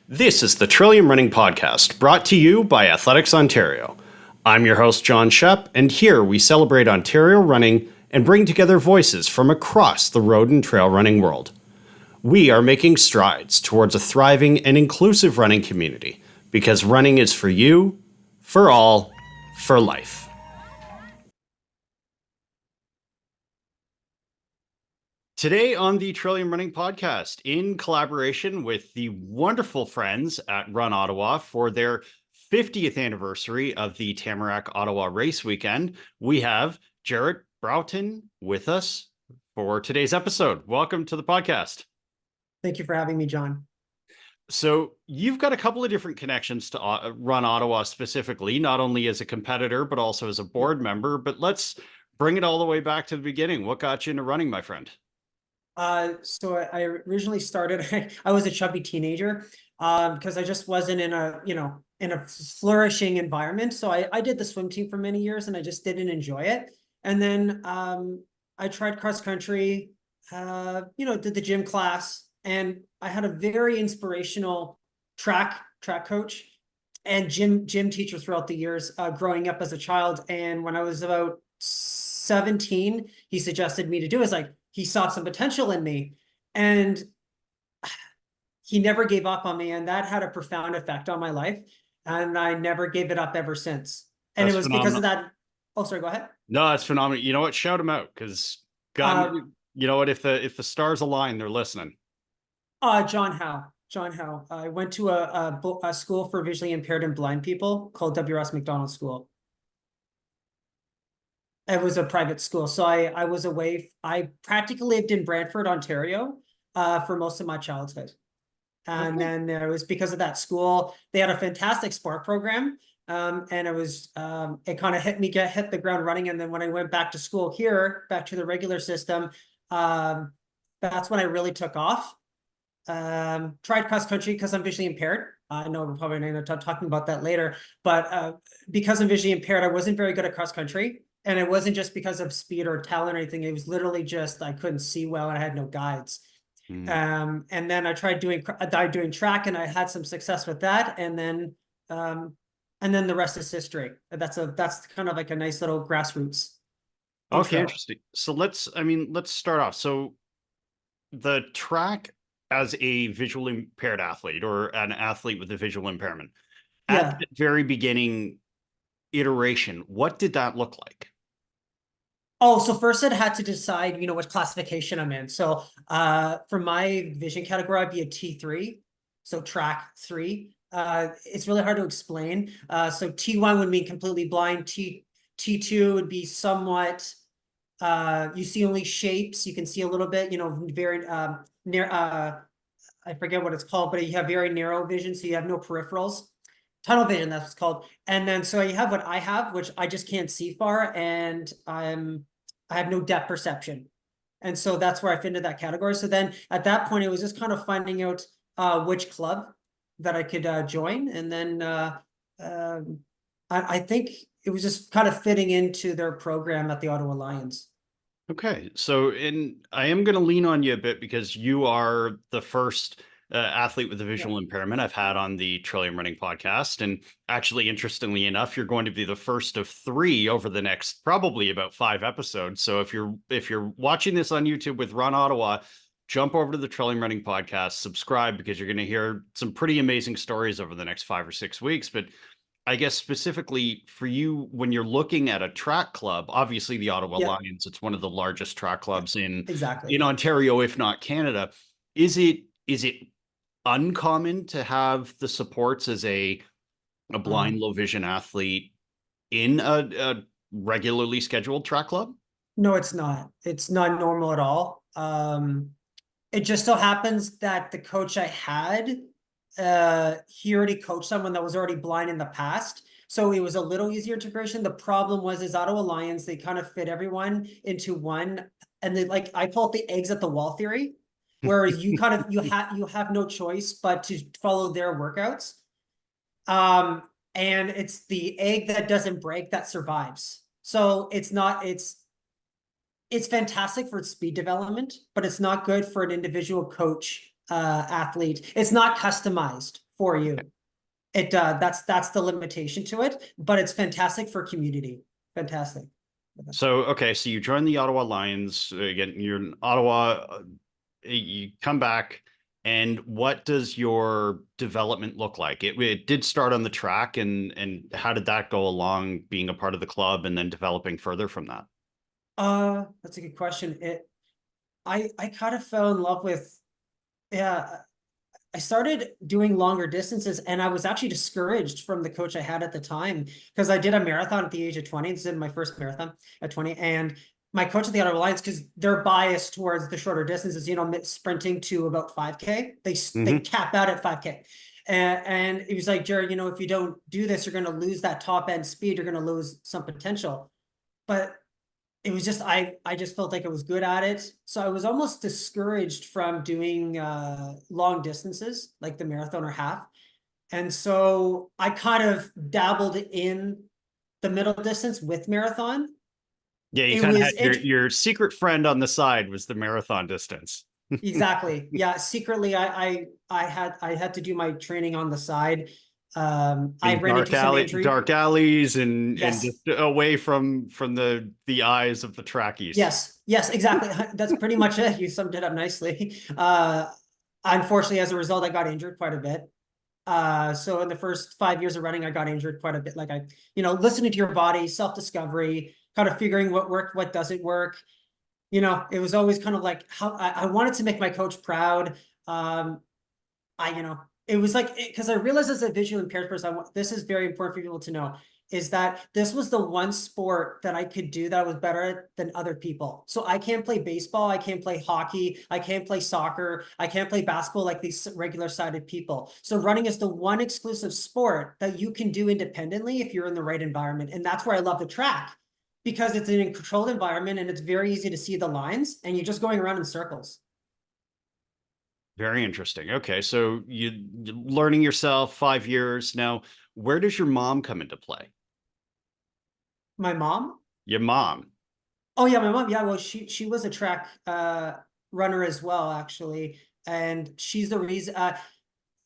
This is the Trillium Running Podcast, brought to you by Athletics Ontario. I'm your host, John Shep, and here we celebrate Ontario running and bring together voices from across the road and trail running world. We are making strides towards a thriving and inclusive running community, because running is for you, for all, for life. Today on the Trillium Running Podcast, in collaboration with the wonderful friends at Run Ottawa for their 50th anniversary of the Tamarack Ottawa Race Weekend, we have Jared Broughton with us for today's episode. Welcome to the podcast. Thank you for having me, John. So you've got a couple of different connections to Run Ottawa specifically, not only as a competitor, but also as a board member. But let's bring it all the way back to the beginning. What got you into running, my friend? So I originally started, I was a chubby teenager, because I just wasn't in a flourishing environment. So I did the swim team for many years and I just didn't enjoy it. And then I tried cross country, did the gym class, and I had a very inspirational track coach and gym teacher throughout the years, growing up as a child. And when I was about 17, he suggested me to do it. He saw some potential in me, and he never gave up on me. And that had a profound effect on my life. And I never gave it up ever since. And That's it was phenomenal. because of that. Oh, sorry, go ahead. No, that's phenomenal. You know what? Shout them out, because you know what? If the stars align, they're listening. John Howe. I went to a school for visually impaired and blind people called W.S. McDonald School. It was a private school. So I was away. I practically lived in Brantford, Ontario, for most of my childhood. And then it was because of that school. They had a fantastic sport program. And it kind of hit the ground running. And then when I went back to school here, back to the regular system, that's when I really took off. Tried cross country because I'm visually impaired. I know we're probably going to talking about that later, but because I'm visually impaired, I wasn't very good at cross country. And it wasn't just because of speed or talent or anything. It was literally just I couldn't see well and I had no guides. And then I tried doing track and I had some success with that. And then the rest is history. That's kind of like a nice little grassroots intro. Okay, interesting. So let's start off. So the track as a visually impaired athlete or an athlete with a visual impairment, at the very beginning iteration, what did that look like? Oh, so first I'd had to decide, what classification I'm in. So for my vision category, I'd be a T3, so track 3. It's really hard to explain. So T1 would mean completely blind. T2 would be somewhat, you see only shapes. You can see a little bit, very near. I forget what it's called, but you have very narrow vision, so you have no peripherals. Tunnel vision, that's what it's called. And then so you have what I have, which I just can't see far, and I have no depth perception. And so that's where I fit into that category. So then at that point, it was just kind of finding out which club that I could join. And then I think it was just kind of fitting into their program at the Ottawa Lions. Okay, so I am going to lean on you a bit because you are the first athlete with a visual impairment I've had on the Trillium Running Podcast. And actually, interestingly enough, you're going to be the first of 3 over the next probably about 5 episodes. So if you're watching this on YouTube with Run Ottawa, jump over to the Trillium Running Podcast, subscribe, because you're going to hear some pretty amazing stories over the next 5 or 6 weeks. But I guess specifically for you, when you're looking at a track club, obviously the Ottawa Lions, it's one of the largest track clubs in Ontario, if not Canada. Is it uncommon to have the supports as a blind low vision athlete in a regularly scheduled track club? No, it's not. It's not normal at all. It just so happens that the coach I had, he already coached someone that was already blind in the past. So it was a little easier integration. The problem was Ottawa Lions, they kind of fit everyone into one. And they I call it the eggs at the wall theory, where you have no choice but to follow their workouts. And it's the egg that doesn't break that survives. So it's fantastic for speed development, but it's not good for an individual coach athlete. It's not customized for you. That's the limitation to it, but it's fantastic for community. Fantastic. So, okay, so you join the Ottawa Lions again. You're in Ottawa. You come back, and what does your development look like? It did start on the track, and how did that go along being a part of the club and then developing further from that? That's a good question. I kind of fell in love with, yeah. I started doing longer distances, and I was actually discouraged from the coach I had at the time, because I did a marathon at the age of 20. This is my first marathon at 20. And my coach at the Ottawa Lions, because they're biased towards the shorter distances, sprinting to about 5K, they cap out at 5K. And it was like, Jared, if you don't do this, you're going to lose that top end speed. You're going to lose some potential. But it was just, I just felt like I was good at it. So I was almost discouraged from doing long distances like the marathon or half. And so I kind of dabbled in the middle distance with marathon. Yeah, you kind of had your secret friend on the side was the marathon distance. Exactly. Yeah. Secretly, I had to do my training on the side. I ran into some injury. Dark alleys and Yes. just away from the eyes of the trackies. Yes, exactly. That's pretty much it. You summed it up nicely. Unfortunately, as a result, I got injured quite a bit. So in the first 5 years of running, I got injured quite a bit. Like listening to your body, self-discovery, kind of figuring what worked, what doesn't work. It was always kind of like how I wanted to make my coach proud. It was like, because I realized as a visually impaired person, this is very important for people to know, is that this was the one sport that I could do that I was better at than other people. So I can't play baseball, I can't play hockey, I can't play soccer, I can't play basketball like these regular sided people. So running is the one exclusive sport that you can do independently if you're in the right environment. And that's where I love the track, because it's in a controlled environment and it's very easy to see the lines and you're just going around in circles. Very interesting. Okay, so you're learning yourself 5 years now. Where does your mom come into play? My mom? Your mom. Oh yeah, my mom. Yeah, well, she was a track runner as well, actually, and she's the reason.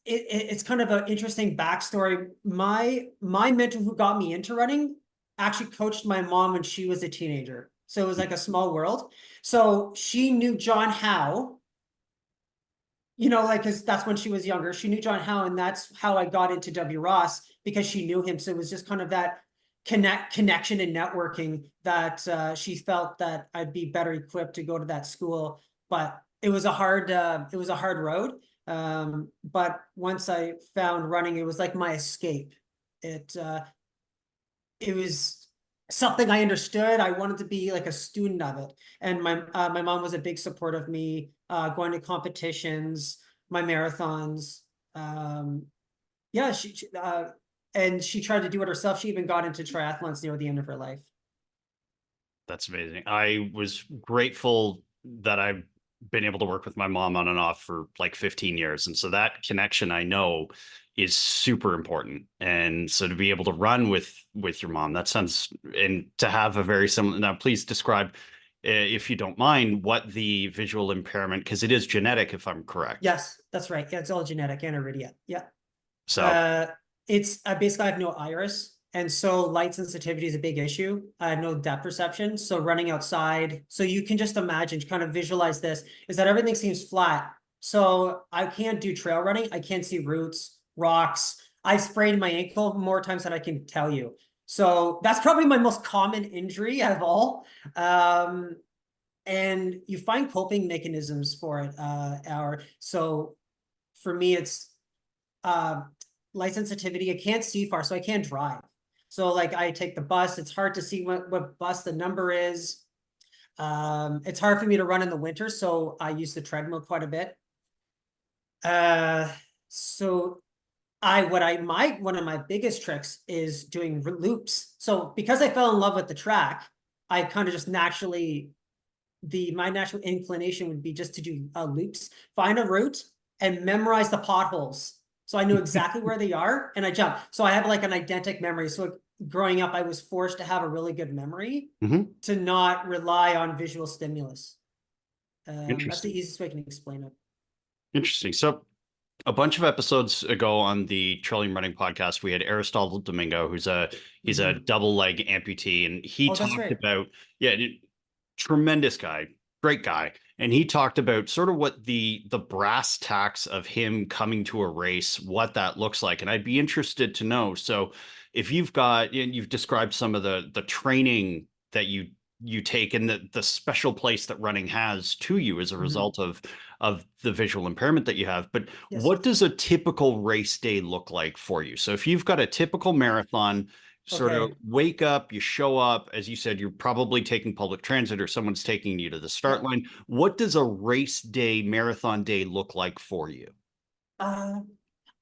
It's kind of an interesting backstory. My mentor who got me into running actually coached my mom when she was a teenager, so it was like a small world. So she knew John Howe, because that's when she was younger. She knew John Howe, and that's how I got into W. Ross, because she knew him. So it was just kind of that connection and networking that she felt that I'd be better equipped to go to that school. But it was a hard road. But once I found running, it was like my escape. It was something I understood. I wanted to be like a student of it. And my mom was a big support of me going to competitions, my marathons. Yeah, and she tried to do it herself. She even got into triathlons near the end of her life. That's amazing. I was grateful that I've been able to work with my mom on and off for like 15 years. And so that connection, I know, is super important. And so to be able to run with your mom, that sounds, and to have a very similar, now please describe, if you don't mind, what the visual impairment, because it is genetic, if I'm correct. Yes, that's right. Yeah, it's all genetic and iridia. Yeah. So it's basically I have no iris. And so light sensitivity is a big issue. I have no depth perception. So running outside, so you can just imagine, kind of visualize this, is that everything seems flat. So I can't do trail running. I can't see roots, rocks. I've sprained my ankle more times than I can tell you. So that's probably my most common injury of all. And you find coping mechanisms for it. So for me, it's light sensitivity. I can't see far, so I can't drive. So like I take the bus, it's hard to see what bus the number is. It's hard for me to run in the winter, so I use the treadmill quite a bit. So one of my biggest tricks is doing loops. So because I fell in love with the track, I kind of just naturally, my natural inclination would be just to do loops, find a route and memorize the potholes. So I know exactly where they are and I jump. So I have like an eidetic memory. So growing up, I was forced to have a really good memory to not rely on visual stimulus. That's the easiest way I can explain it. Interesting. So a bunch of episodes ago on the Trillium Running Podcast, we had Aristotle Domingo, he's a double leg amputee, and he Oh, that's talked right. about, yeah, tremendous guy, great guy. And he talked about sort of what the brass tacks of him coming to a race, what that looks like. And I'd be interested to know. So if you've got, and you've described some of the training that you take and the special place that running has to you as a Mhm. result of the visual impairment that you have. But Yes. what does a typical race day look like for you? So if you've got a typical marathon, sort of Okay. wake up, you show up, as you said, you're probably taking public transit or someone's taking you to the start Yeah. line. What does a race day, marathon day look like for you? Uh,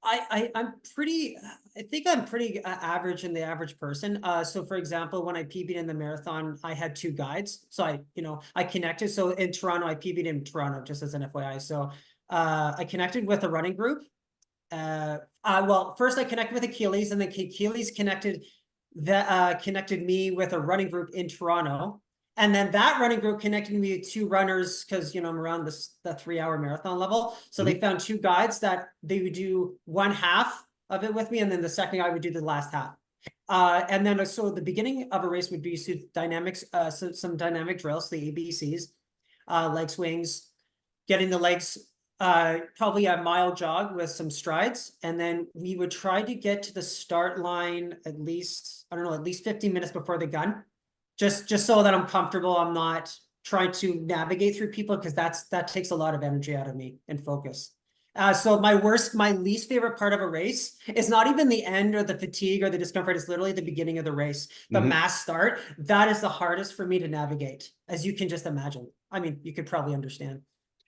I'm pretty, I think I'm pretty average in the average person. So for example, when I PB'd in the marathon, I had two guides. So I connected. So in Toronto, I PB'd in Toronto, just as an FYI. So I connected with a running group. Well, first I connected with Achilles, and then Achilles connected me with a running group in Toronto. And then that running group connected me with two runners because, I'm around the 3 hour marathon level. So they Mhm. found two guides that they would do one half of it with me. And then the second guy would do the last half. And then so the beginning of a race would be some dynamic drills, the ABCs, leg swings, getting the legs, probably a mile jog with some strides. And then we would try to get to the start line at least, I don't know, at least 15 minutes before the gun. Just so that I'm comfortable. I'm not trying to navigate through people because that takes a lot of energy out of me and focus. So my least favorite part of a race is not even the end or the fatigue or the discomfort. It's literally the beginning of the race, the Mhm. mass start. That is the hardest for me to navigate, as you can just imagine. I mean, you could probably understand.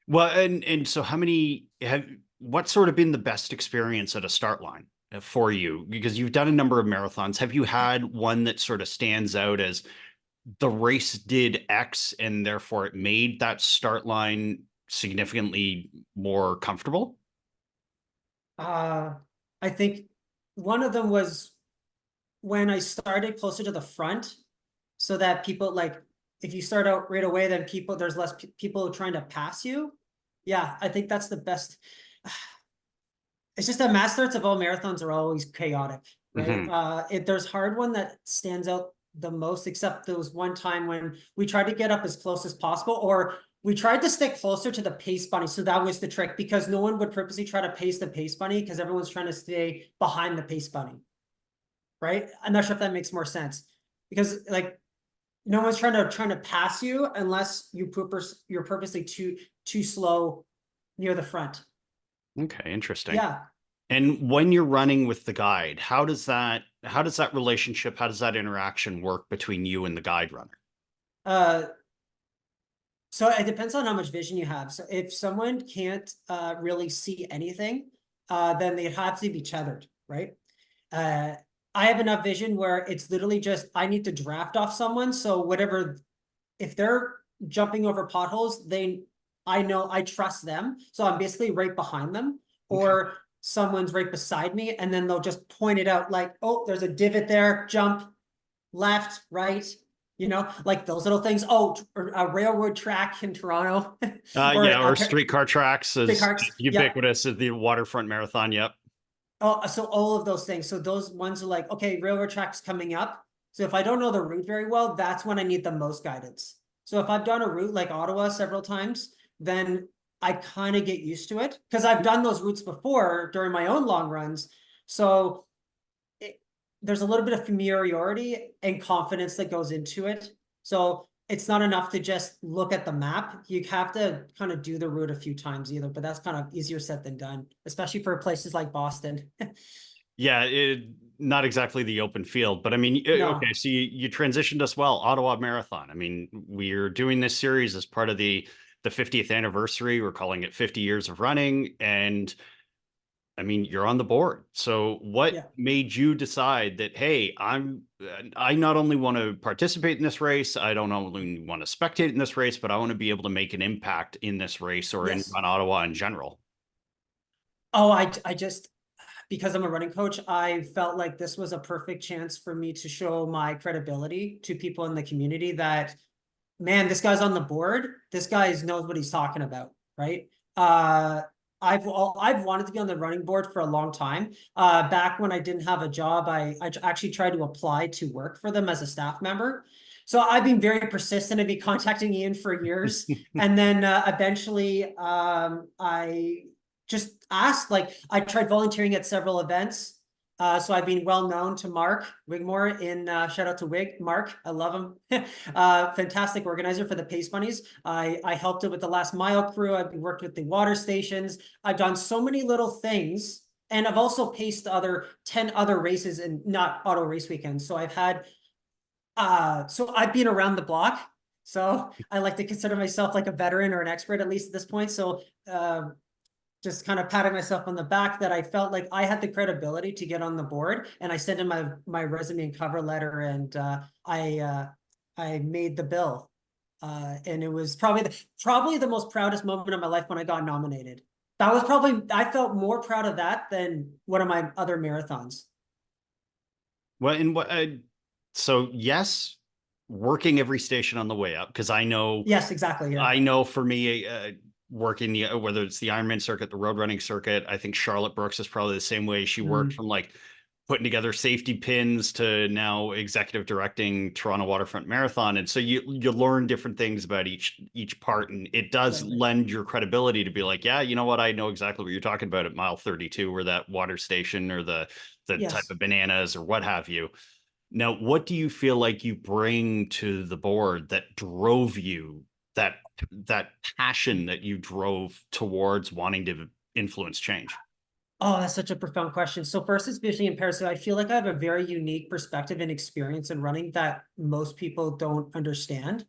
Well, and so how many have what's sort of been the best experience at a start line for you? Because you've done a number of marathons. Have you had one that sort of stands out as the race did X and therefore it made that start line significantly more comfortable? Uh, I think one of them was when I started closer to the front, so that people like, if you start out right away, then there's less people trying to pass you. Yeah, I think that's the best. It's just that mass starts of all marathons are always chaotic, right? Mhm. There's hard one that stands out the most, except there was one time when we tried to get up as close as possible, or we tried to stick closer to the pace bunny. So that was the trick, because no one would purposely try to pace the pace bunny because everyone's trying to stay behind the pace bunny, right? I'm not sure if that makes more sense, because like no one's trying to pass you unless you're purposely too slow near the front. Okay, interesting. Yeah. And when you're running with the guide, how does that relationship, how does that interaction work between you and the guide runner? Uh, so it depends on how much vision you have. So if someone can't really see anything, then they have to be tethered, right? Uh, I have enough vision where it's literally just I need to draft off someone. So whatever, if they're jumping over potholes, I know I trust them. So I'm basically right behind them, Okay. or someone's right beside me, and then they'll just point it out like, oh, there's a divot there, jump left, right, like those little things. Oh, a railroad track in Toronto, or Yeah, or streetcar tracks big is arcs. Yeah. ubiquitous at the waterfront marathon. Yep. Oh, so all of those things. So those ones are like, okay, railroad tracks coming up. So if I don't know the route very well, that's when I need the most guidance. So if I've done a route like Ottawa several times, then I kind of get used to it because I've done those routes before during my own long runs. So there's a little bit of familiarity and confidence that goes into it. So it's not enough to just look at the map. You have to kind of do the route a few times either, but that's kind of easier said than done, especially for places like Boston. Yeah, not exactly the open field, but I mean, okay, No. so you transitioned us well, Ottawa Marathon. I mean, we're doing this series as part of the 50th anniversary. We're calling it 50 years of running, and I mean, you're on the board. So what Yeah. made you decide that, hey, I not only want to participate in this race, I don't only want to spectate in this race, but I want to be able to make an impact in this race or in Yes. on Ottawa in general. Oh, I just, because I'm a running coach, I felt like this was a perfect chance for me to show my credibility to people in the community that, man, this guy's on the board. This guy knows what he's talking about, right? I've wanted to be on the running board for a long time. Back when I didn't have a job, I actually tried to apply to work for them as a staff member. So I've been very persistent. I've been contacting Ian for years, and then eventually I just asked. Like I tried volunteering at several events. So I've been well known to Mark Wigmore in shout out to Mark. I love him. Fantastic organizer for the Pace Bunnies. I helped it with the last mile crew. I've worked with the water stations. I've done so many little things. And I've also paced 10 other races and not Ottawa Race Weekend. So I've had so I've been around the block. So I like to consider myself like a veteran or an expert, at least at this point. So just kind of patting myself on the back that I felt like I had the credibility to get on the board, and I sent in my resume and cover letter, and I made the bill, and it was probably the most proudest moment of my life when I got nominated. That was probably I felt more proud of that than one of my other marathons. Well, and what? So yes, working every station on the way up, because I know. Yes, exactly. Yeah. I know for me, working whether it's the Ironman circuit, the road running circuit, I think Charlotte Brooks is probably the same way. She worked from like putting together safety pins to now executive directing Toronto Waterfront Marathon, and so you learn different things about each part, and it does lend your credibility to be like, yeah, you know what, I know exactly what you're talking about at mile 32, or that water station, or the type of bananas, or what have you. Now, what do you feel like you bring to the board that drove you, that passion that you drove towards wanting to influence change? Oh, that's such a profound question. So first, it's visually impaired. So I feel like I have a very unique perspective and experience in running that most people don't understand.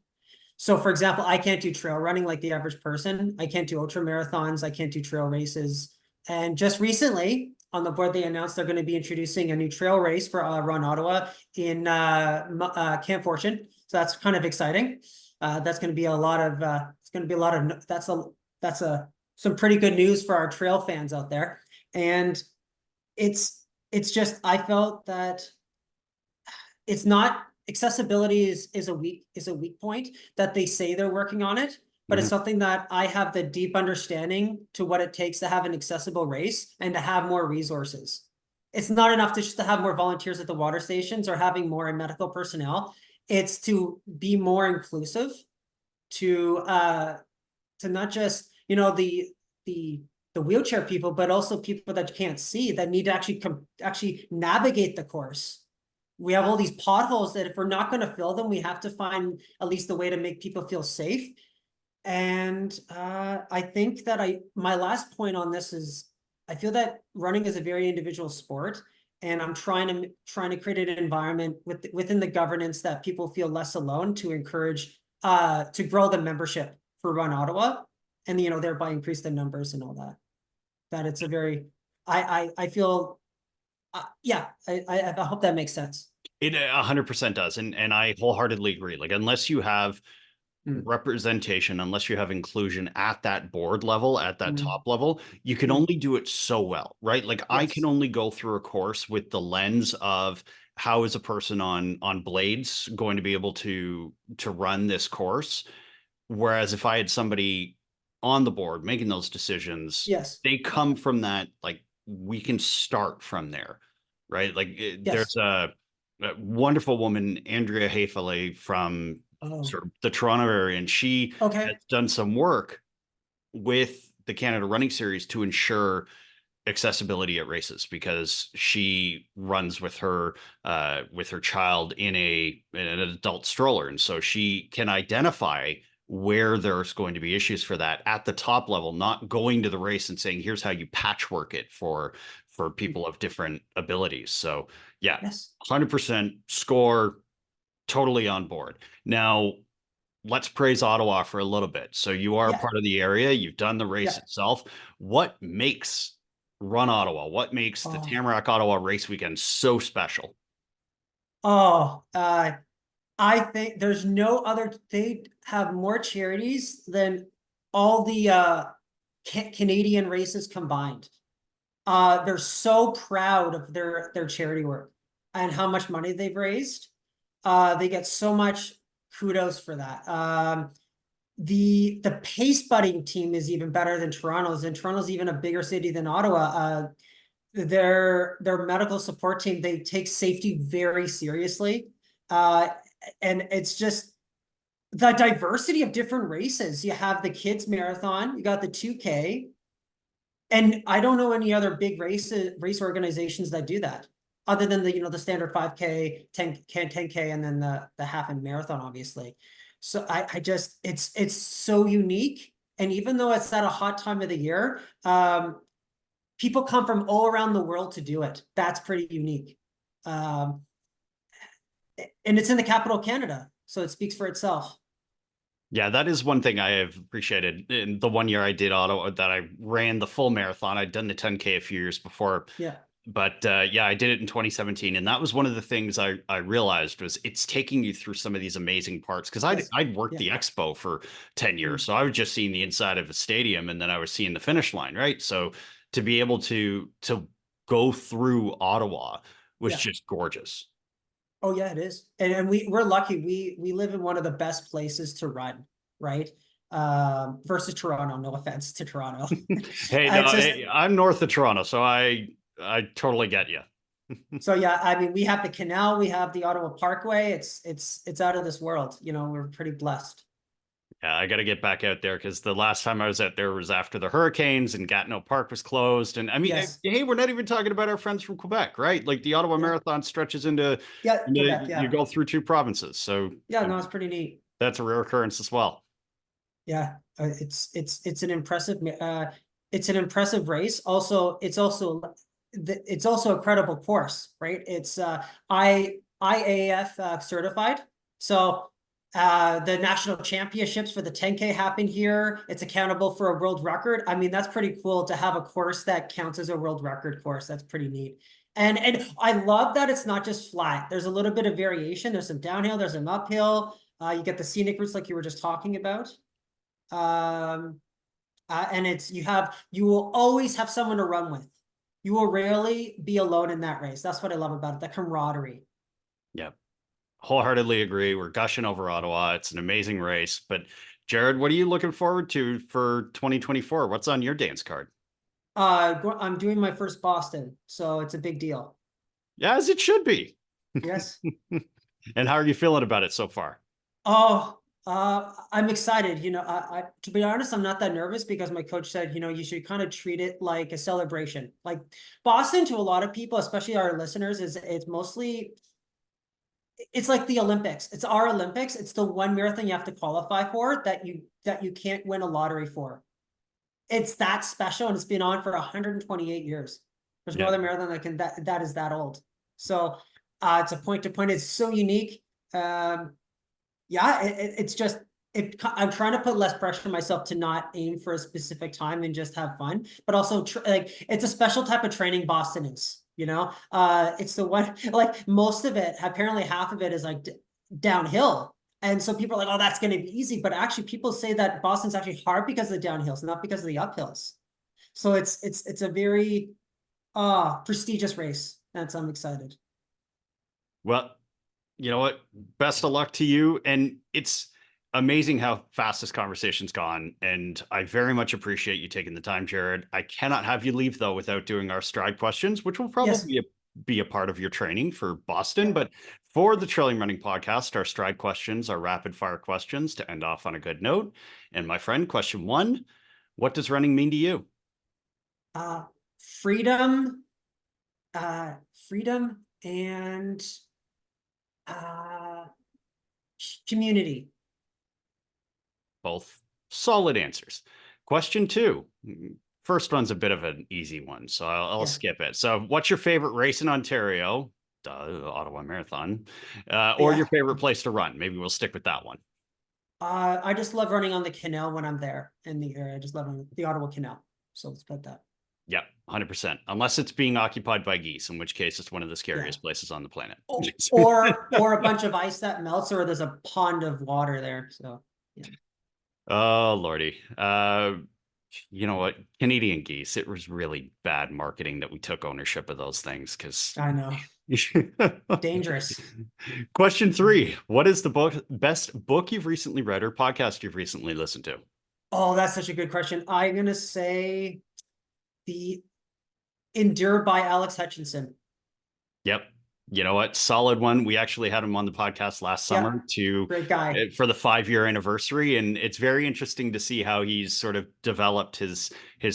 So for example, I can't do trail running like the average person. I can't do ultra marathons. I can't do trail races. And just recently on the board, they announced they're going to be introducing a new trail race for Run Ottawa in Camp Fortune. So that's kind of exciting. That's going to be a lot of, some pretty good news for our trail fans out there. And it's just, I felt that it's not accessibility is a weak point that they say they're working on it, but it's something that I have the deep understanding to what it takes to have an accessible race and to have more resources. It's not enough to just to have more volunteers at the water stations or having more medical personnel. It's to be more inclusive, to not just, you know, the wheelchair people, but also people that can't see, that need to actually navigate the course. We have all these potholes that if we're not going to fill them, we have to find at least a way to make people feel safe. And I think that my last point on this is I feel that running is a very individual sport, and I'm trying to create an environment within the governance that people feel less alone, to encourage to grow the membership for Run Ottawa, and thereby increase the numbers and all that. That it's a very I feel yeah, I hope that makes sense. It 100% does, and I wholeheartedly agree. Like, unless you have representation, unless you have inclusion at that board level, at that top level, you can only do it so well, right? Like, I can only go through a course with the lens of how is a person on blades going to be able to run this course. Whereas if I had somebody on the board making those decisions, they come from that, like, we can start from there, right? Like, there's a wonderful woman, Andrea Hefele, from sort of the Toronto area, and she has done some work with the Canada Running Series to ensure accessibility at races, because she runs with her child in an adult stroller, and so she can identify where there's going to be issues for that at the top level, not going to the race and saying, here's how you patchwork it for people of different abilities. So yeah, 100% score, totally on board. Now, let's praise Ottawa for a little bit. So you are a part of the area, you've done the race itself. What makes Run Ottawa, what makes the Tamarack Ottawa Race Weekend so special? I think there's no other, they have more charities than all the Canadian races combined. They're so proud of their charity work and how much money they've raised. They get so much kudos for that. the pace buddying team is even better than Toronto's, and Toronto's even a bigger city than Ottawa. Their medical support team, they take safety very seriously. And it's just the diversity of different races. You have the kids marathon, you got the 2K, and I don't know any other big race organizations that do that, other than the standard 5K, 10K, and then the half and marathon, obviously. So I just it's so unique. And even though it's at a hot time of the year, people come from all around the world to do it. That's pretty unique. And it's in the capital of Canada, so it speaks for itself. Yeah, that is one thing I have appreciated. In the 1 year I did Ottawa, that I ran the full marathon. I'd done the 10K a few years before. Yeah. But yeah, I did it in 2017. And that was one of the things I realized was it's taking you through some of these amazing parts. Because I'd worked the expo for 10 years. So I was just seeing the inside of a stadium, and then I was seeing the finish line, right? So to be able to go through Ottawa was just gorgeous. Oh yeah, it is. And we're lucky. We live in one of the best places to run, right? Versus Toronto. No offense to Toronto. Hey, no, I'm north of Toronto, so I totally get you. So yeah, I mean, we have the canal, we have the Ottawa Parkway. It's out of this world. We're pretty blessed. Yeah, I got to get back out there, because the last time I was out there was after the hurricanes and Gatineau Park was closed. And I mean, hey, we're not even talking about our friends from Quebec, right? Like the Ottawa Marathon stretches into, Quebec, you go through 2 provinces. So yeah, no, it's pretty neat. That's a rare occurrence as well. Yeah, it's an impressive race. Also, it's also a credible course, right? It's IAF certified. So the national championships for the 10K happen here. It's accountable for a world record. I mean, that's pretty cool to have a course that counts as a world record course. That's pretty neat. And I love that it's not just flat. There's a little bit of variation. There's some downhill, there's some uphill. You get the scenic routes like you were just talking about. And you will always have someone to run with. You will rarely be alone in that race. That's what I love about it, the camaraderie. Yep. Wholeheartedly agree. We're gushing over Ottawa. It's an amazing race. But Jared, what are you looking forward to for 2024? What's on your dance card? I'm doing my first Boston, so it's a big deal. Yeah, as it should be. Yes. And how are you feeling about it so far? Oh, I'm excited. To be honest, I'm not that nervous, because my coach said, you should kind of treat it like a celebration. Like Boston, to a lot of people, especially our listeners, it's like the Olympics. It's our Olympics. It's the one marathon you have to qualify for that you can't win a lottery for. It's that special, and it's been on for 128 years. There's no other marathon that is that old. So it's a point to point. It's so unique. It's just I'm trying to put less pressure on myself to not aim for a specific time and just have fun, but also it's a special type of training Boston is. It's the one, like most of it, apparently half of it is like downhill. And so people are like, oh, that's going to be easy. But actually people say that Boston's actually hard because of the downhills, not because of the uphills. So it's a very prestigious race. And so I'm excited. Well, you know what? Best of luck to you. And it's amazing how fast this conversation's gone. And I very much appreciate you taking the time, Jared. I cannot have you leave, though, without doing our stride questions, which will probably be a part of your training for Boston. But for the Trillium Running Podcast, our stride questions are rapid fire questions to end off on a good note. And my friend, question 1, what does running mean to you? Freedom and community. Both solid answers. Question 2. First one's a bit of an easy one, so I'll skip it. So what's your favorite race in Ontario? Ottawa Marathon. Or your favorite place to run? Maybe we'll stick with that one. I just love running on the canal when I'm there in the area. I just love running the Ottawa Canal. So let's put that. Yep, 100%. Unless it's being occupied by geese, in which case it's one of the scariest places on the planet. Or a bunch of ice that melts, or there's a pond of water there. So yeah. Oh, Lordy. You know what? Canadian geese, it was really bad marketing that we took ownership of those things because. I know. Dangerous. Question 3. What is the best book you've recently read or podcast you've recently listened to? Oh, that's such a good question. I'm going to say the Endure by Alex Hutchinson. Yep. You know what? Solid one. We actually had him on the podcast last summer Great guy. for the 5-year anniversary, and it's very interesting to see how he's sort of developed his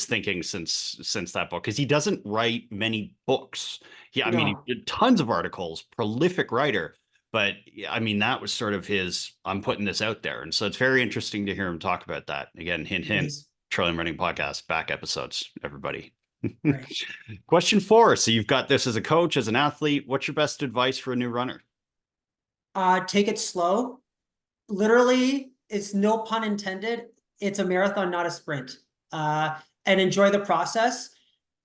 thinking since that book, because he doesn't write many books. I mean, he No. did tons of articles, prolific writer, but I mean, that was sort of his, I'm putting this out there. And so it's very interesting to hear him talk about that. Again, hint, hint, Please. Trillium Running Podcast, back episodes, everybody. Right. Question 4. So you've got this as a coach, as an athlete. What's your best advice for a new runner? Take it slow. Literally, it's no pun intended. It's a marathon, not a sprint. And enjoy the process,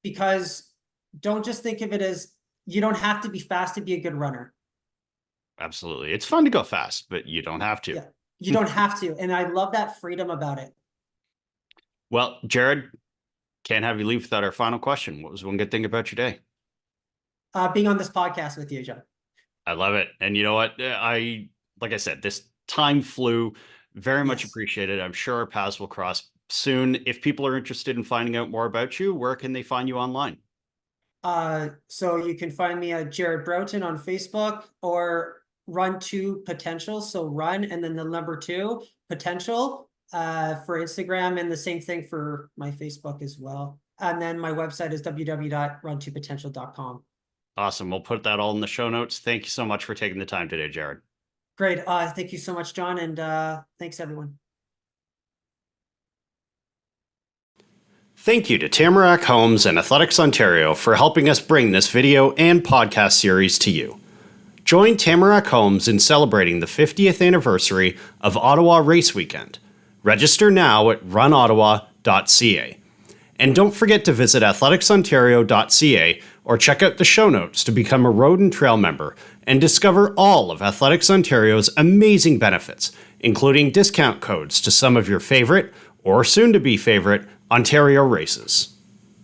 because don't just think of it as, you don't have to be fast to be a good runner. Absolutely. It's fun to go fast, but you don't have to. Yeah, you don't have to. And I love that freedom about it. Well, Jared, can't have you leave without our final question. What was one good thing about your day? Being on this podcast with you, John. I love it. And you know what? Like I said, this time flew. Very much appreciated. I'm sure our paths will cross soon. If people are interested in finding out more about you, where can they find you online? So you can find me at Jared Broughton on Facebook, or Run to Potential. So run and then the number 2 potential for Instagram, and the same thing for my Facebook as well. And then my website is www.runtopotential.com. Awesome. We'll put that all in the show notes. Thank you so much for taking the time today, Jared. Great. Thank you so much, John. And thanks, everyone. Thank you to Tamarack Homes and Athletics Ontario for helping us bring this video and podcast series to you. Join Tamarack Homes in celebrating the 50th anniversary of Ottawa Race Weekend. Register now at runottawa.ca. And don't forget to visit athleticsontario.ca or check out the show notes to become a Road and Trail member and discover all of Athletics Ontario's amazing benefits, including discount codes to some of your favorite or soon-to-be favorite Ontario races.